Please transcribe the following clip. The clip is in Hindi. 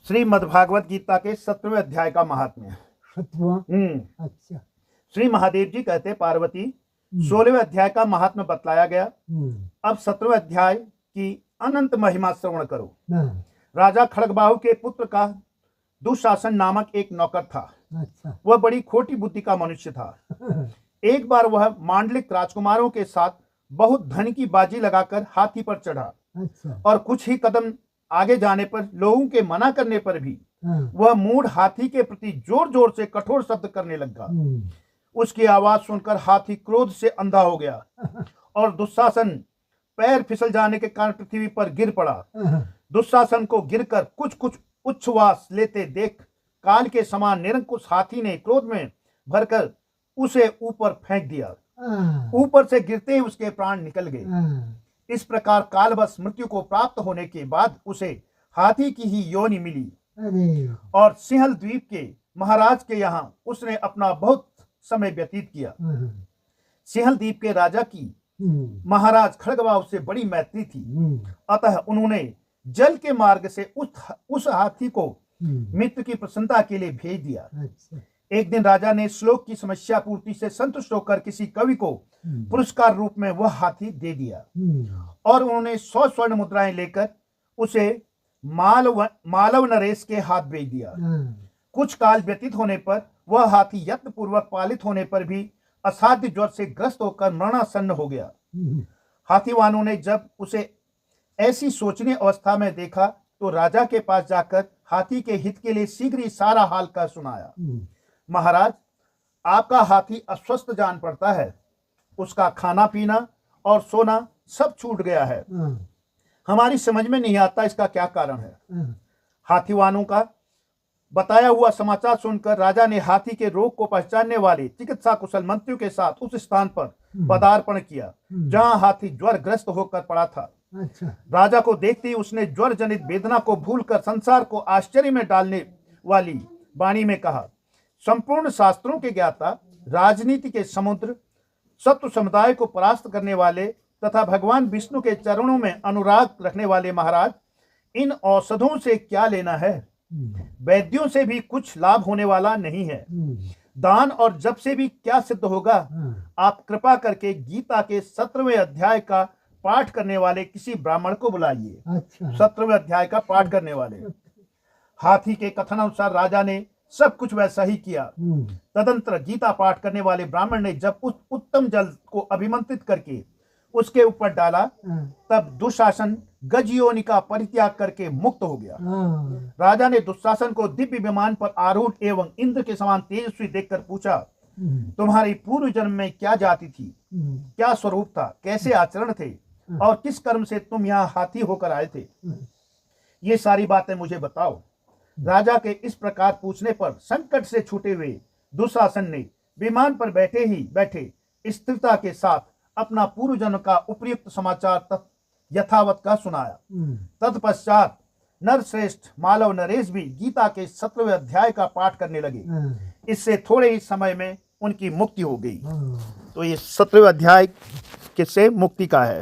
श्रीमद्भागवत गीता के 17वें अध्याय का महात्म्य। 17वां। अच्छा। श्री महादेव जी कहते पार्वती 16वें अध्याय का महात्म्य बतलाया गया। अब 17वें अध्याय की अनंत महिमा श्रवण करो। राजा खड़गबाहु के पुत्र का दुशासन नामक एक नौकर था। अच्छा। वह बड़ी खोटी बुद्धि का मनुष्य था। एक बार वह मांडलिक राजकुमारों के साथ बहुत धन की बाजी लगाकर हाथी पर चढ़ा। अच्छा। और कुछ ही कदम आगे जाने पर लोगों के मना करने पर भी वह मूढ़ हाथी के प्रति जोर जोर से कठोर शब्द करने लगा। उसकी आवाज सुनकर हाथी क्रोध से अंधा हो गया और दुशासन पैर फिसल जाने के कारण पृथ्वी पर गिर पड़ा। दुशासन को गिरकर कुछ कुछ उच्छ्वास लेते देख काल के समान निरंकुश हाथी ने क्रोध में भरकर उसे ऊपर फेंक दिया। ऊपर से गिरते ही उसके प्राण निकल गए। इस प्रकार कालवश मृत्यु को प्राप्त होने के बाद उसे हाथी की ही योनि मिली और सिंहल द्वीप के महाराज के यहाँ उसने अपना बहुत समय व्यतीत किया। सिंहल द्वीप के राजा की महाराज खड़गबाहु से बड़ी मैत्री थी, अतः उन्होंने जल के मार्ग से उस हाथी को मित्र की प्रसन्नता के लिए भेज दिया। एक दिन राजा ने श्लोक की समस्या पूर्ति से संतुष्ट होकर किसी कवि को पुरस्कार रूप में वह हाथी दे दिया और उन्होंने 100 स्वर्ण मुद्राएं लेकर उसे मालव नरेश के हाथ भेज दिया। कुछ काल व्यतीत होने पर वह हाथी यत्न पूर्वक पालित होने पर भी असाध्य ज्वर से ग्रस्त होकर मरणासन्न हो गया। हाथीवानों ने जब उसे ऐसी सोचनीय अवस्था में देखा तो राजा के पास जाकर हाथी के हित के लिए शीघ्र ही सारा हाल कह सुनाया। महाराज, आपका हाथी अस्वस्थ जान पड़ता है, उसका खाना पीना और सोना सब छूट गया है। हमारी समझ में नहीं आता इसका क्या कारण है। हाथीवानों का बताया हुआ समाचार सुनकर राजा ने हाथी के रोग को पहचानने वाले चिकित्सा कुशल मंत्रियों के साथ उस स्थान पर पदार्पण किया जहां हाथी ज्वर ग्रस्त होकर पड़ा था। अच्छा। राजा को देखते ही उसने ज्वर जनित वेदना को भूलकर संसार को आश्चर्य में डालने वाली वाणी में कहा, संपूर्ण शास्त्रों के ज्ञाता, राजनीति के समुद्र, सत्व समुदाय को परास्त करने वाले तथा भगवान विष्णु के चरणों में अनुराग रखने वाले महाराज, इन औषधों से क्या लेना है? वैद्यों से भी कुछ लाभ होने वाला नहीं है। दान और जप से भी क्या सिद्ध होगा? आप कृपा करके गीता के 17वें अध्याय का पाठ करने वाले किसी ब्राह्मण को बुलाइए। अच्छा। 17वें अध्याय का पाठ करने वाले। हाथी के कथन अनुसार राजा ने सब कुछ वैसा ही किया। तदंतर गीता पाठ करने वाले ब्राह्मण ने जब उस उत्तम जल को अभिमंत्रित करके उसके ऊपर डाला तब दुशासन गजयोनि का परित्याग करके मुक्त हो गया। राजा ने दुशासन को दिव्य विमान पर आरूढ़ एवं इंद्र के समान तेजस्वी देखकर पूछा, तुम्हारी पूर्व जन्म में क्या जाति थी, क्या स्वरूप था, कैसे आचरण थे और किस कर्म से तुम यहाँ हाथी होकर आए थे? ये सारी बातें मुझे बताओ। राजा के इस प्रकार पूछने पर संकट से छूटे हुए दुशासन ने विमान पर बैठे स्थिरता के साथ अपना पूर्व जन्म का उपयुक्त समाचार यथावत का सुनाया। तत्पश्चात नरश्रेष्ठ मालव नरेश भी गीता के 17वें अध्याय का पाठ करने लगे। इससे थोड़े ही समय में उनकी मुक्ति हो गई। तो ये 17वें अध्याय से मुक्ति का है।